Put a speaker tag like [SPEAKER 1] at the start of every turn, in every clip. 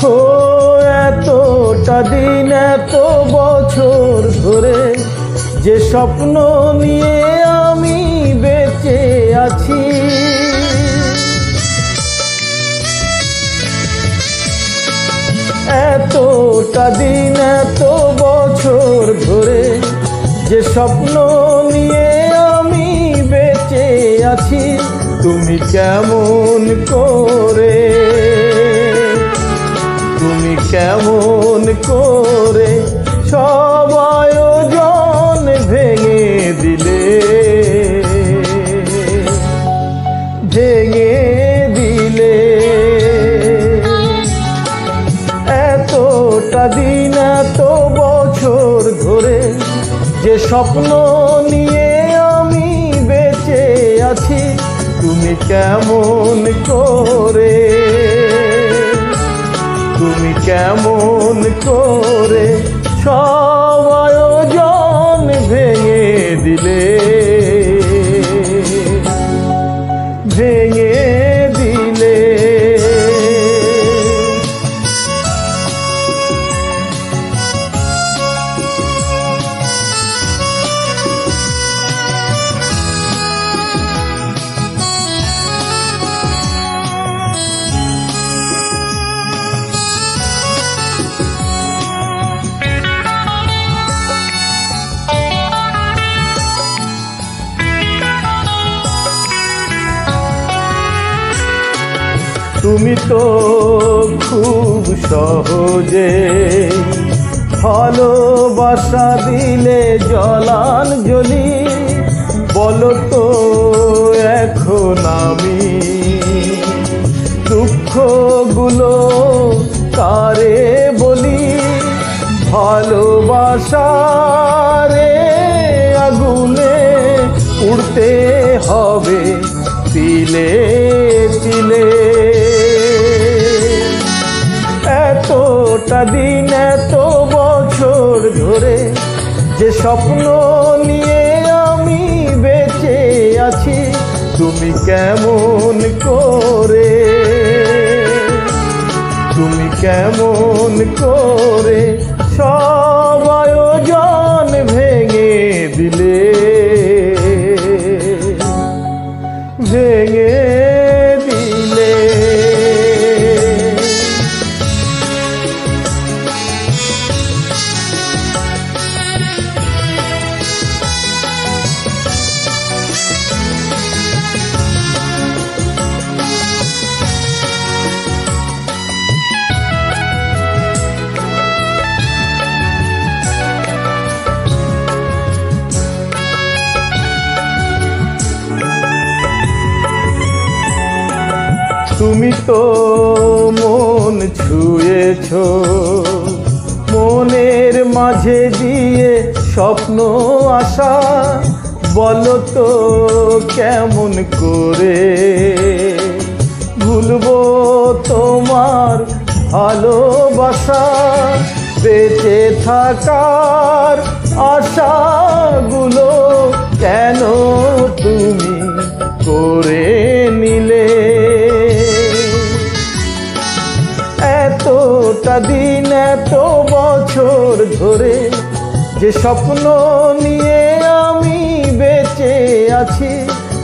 [SPEAKER 1] ও এতটা দিন এত বছর ধরে যে স্বপ্ন নিয়ে আমি বেঁচে আছি, এতটা দিন এত বছর ধরে যে স্বপ্ন নিয়ে আমি বেঁচে আছি, তুমি কেমন করে, তুমি কেমন করে সব আয়োজন ভেঙে দিলে, ভেঙে দিলে। এতটা দিন এত বছর ধরে যে স্বপ্ন নিয়ে আমি বেঁচে আছি, তুমি কেমন করে, তুমি কেমন করে সব আয়োজন ভেঙে দিলে, ভেঙে দিলে। তুমি তো খুব সহজে ভালোবাসা দিলে জলাঞ্জলি, বলো তো এখন আমি দুঃখগুলো কারে বলি, ভালোবাসারে আগুনে উড়তে হবে তিলে তিলে। এতটা দিন এত বছর ধরে যে স্বপ্ন নিয়ে আমি বেঁচে আছি, তুমি কেমন করে, তুমি কেমন করে সব আয়োজন ভেঙে দিলে, ভেঙে দিলে। তুমি তো মন ছুঁয়েছো, মনের মাঝে দিয়ে স্বপ্ন আশা, বলো তো কেমন করে ভুলবো তোমার ভালোবাসা, বেঁচে থাকার আশাগুলো কেন তুমি করে নিলে। এতটা দিন এত বছর ধরে যে স্বপ্ন নিয়ে আমি বেঁচে আছি,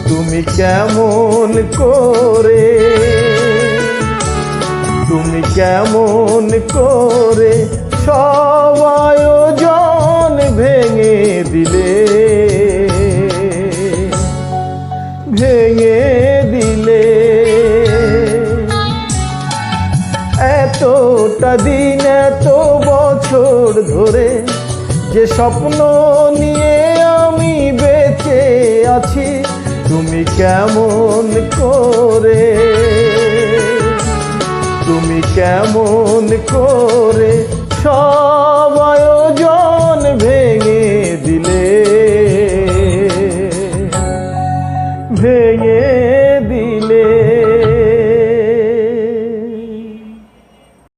[SPEAKER 1] তুমি কেমন করে, তুমি কেমন করে সব আয়োজন ভেঙে দিলে, ভেঙে দিলে। এতটা দিন এত বছর ধরে যে স্বপ্ন নিয়ে আমি বেঁচে আছি, তুমি কেমন করে, তুমি কেমন করে